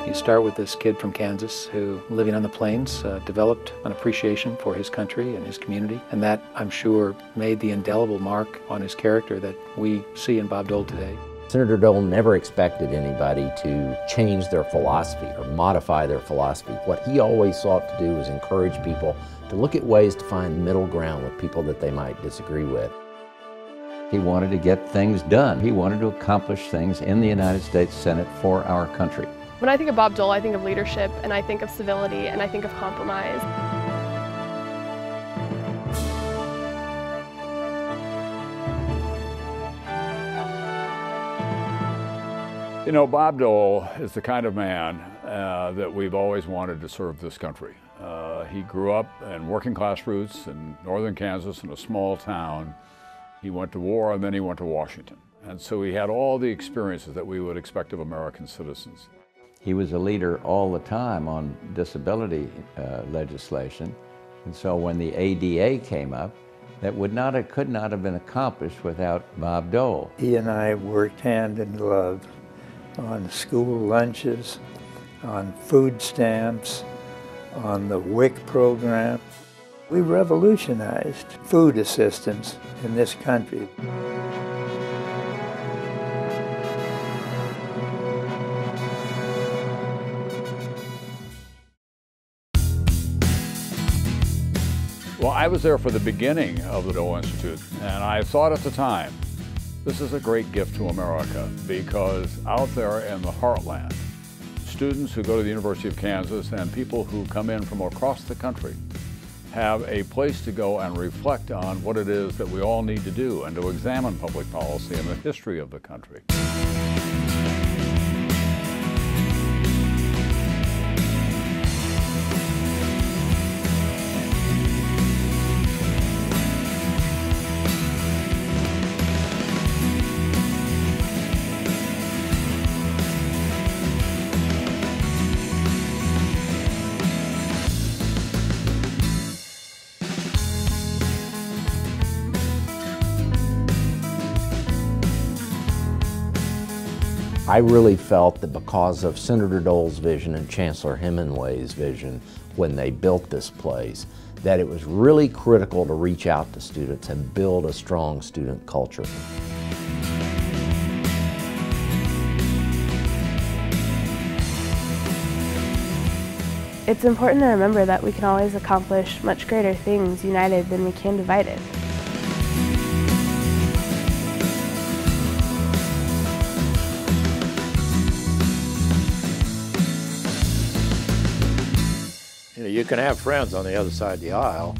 You start with this kid from Kansas who, living on the plains, developed an appreciation for his country and his community, and that, I'm sure, made the indelible mark on his character that we see in Bob Dole today. Senator Dole never expected anybody to change their philosophy or modify their philosophy. What he always sought to do was encourage people to look at ways to find middle ground with people that they might disagree with. He wanted to get things done. He wanted to accomplish things in the United States Senate for our country. When I think of Bob Dole, I think of leadership, and I think of civility, and I think of compromise. You know, Bob Dole is the kind of man that we've always wanted to serve this country. He grew up in working class roots in northern Kansas in a small town. He went to war and then he went to Washington. And so he had all the experiences that we would expect of American citizens. He was a leader all the time on disability legislation. And so when the ADA came up, that could not have been accomplished without Bob Dole. He and I worked hand in glove on school lunches, on food stamps, on the WIC program. We revolutionized food assistance in this country. Well, I was there for the beginning of the Dole Institute, and I thought at the time, this is a great gift to America, because out there in the heartland, students who go to the University of Kansas and people who come in from across the country have a place to go and reflect on what it is that we all need to do and to examine public policy and the history of the country. I really felt that because of Senator Dole's vision and Chancellor Hemingway's vision when they built this place, that it was really critical to reach out to students and build a strong student culture. It's important to remember that we can always accomplish much greater things united than we can divided. You can have friends on the other side of the aisle,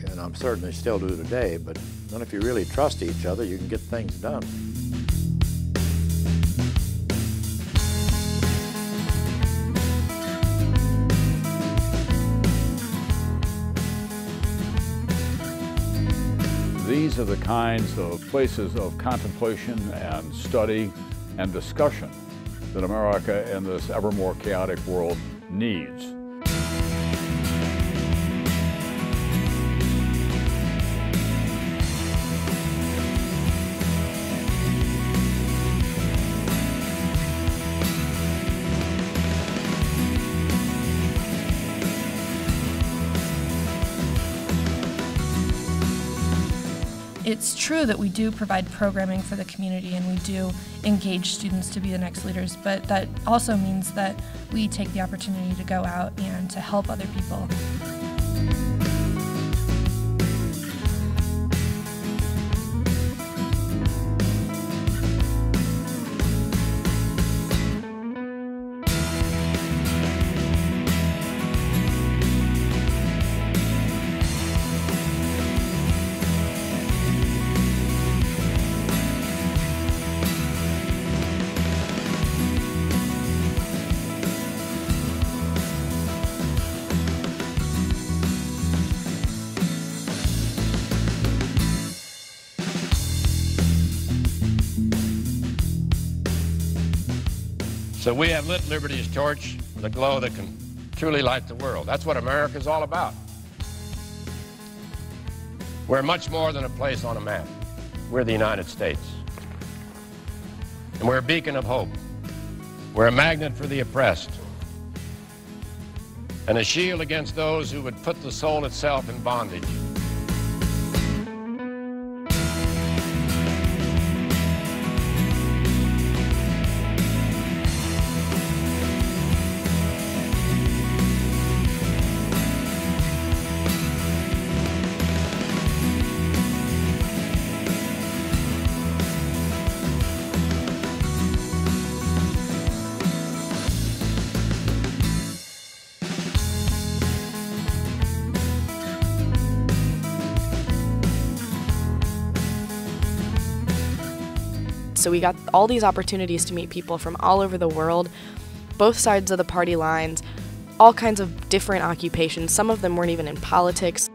and I'm certain they still do today, but then if you really trust each other, you can get things done. These are the kinds of places of contemplation and study and discussion that America in this ever more chaotic world needs. It's true that we do provide programming for the community and we do engage students to be the next leaders, but that also means that we take the opportunity to go out and to help other people. So we have lit liberty's torch with a glow that can truly light the world. That's what America's all about. We're much more than a place on a map. We're the United States. And we're a beacon of hope. We're a magnet for the oppressed, and a shield against those who would put the soul itself in bondage. So we got all these opportunities to meet people from all over the world, both sides of the party lines, all kinds of different occupations. Some of them weren't even in politics.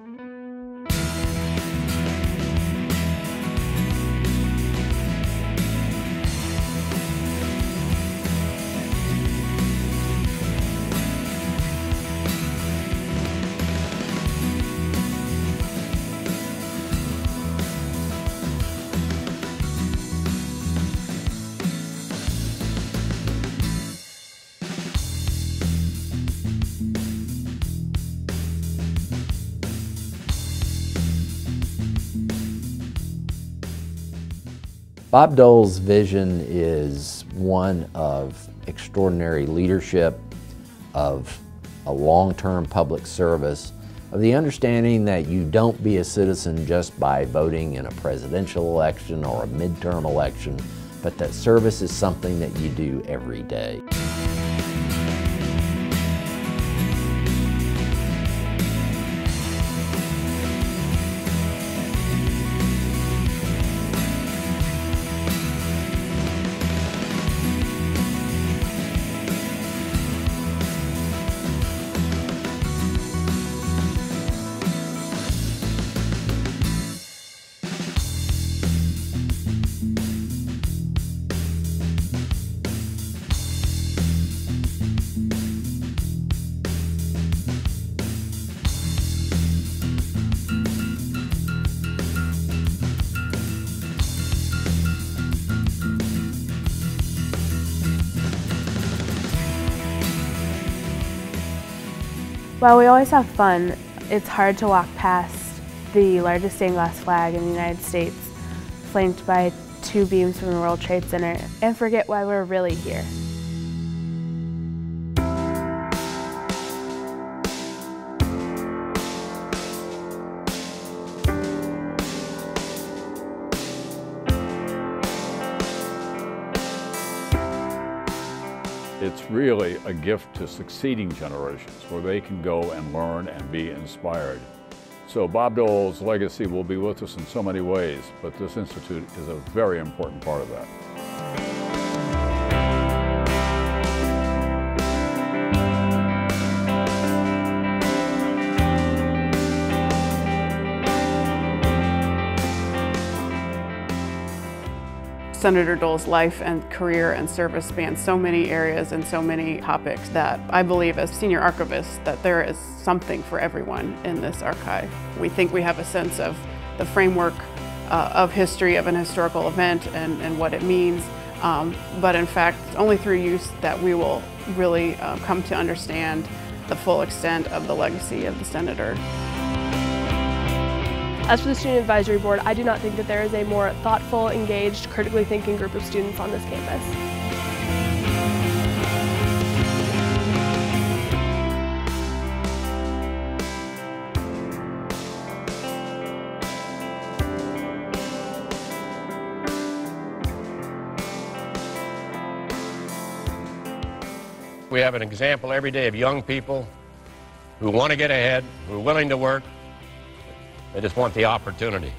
Bob Dole's vision is one of extraordinary leadership, of a long-term public service, of the understanding that you don't be a citizen just by voting in a presidential election or a midterm election, but that service is something that you do every day. While we always have fun, it's hard to walk past the largest stained glass flag in the United States, flanked by 2 beams from the World Trade Center, and forget why we're really here. It's really a gift to succeeding generations where they can go and learn and be inspired. So Bob Dole's legacy will be with us in so many ways, but this institute is a very important part of that. Senator Dole's life and career and service spans so many areas and so many topics that I believe as senior archivist that there is something for everyone in this archive. We think we have a sense of the framework of history of an historical event and what it means, but in fact only through use that we will really come to understand the full extent of the legacy of the senator. As for the Student Advisory Board, I do not think that there is a more thoughtful, engaged, critically thinking group of students on this campus. We have an example every day of young people who want to get ahead, who are willing to work. They just want the opportunity.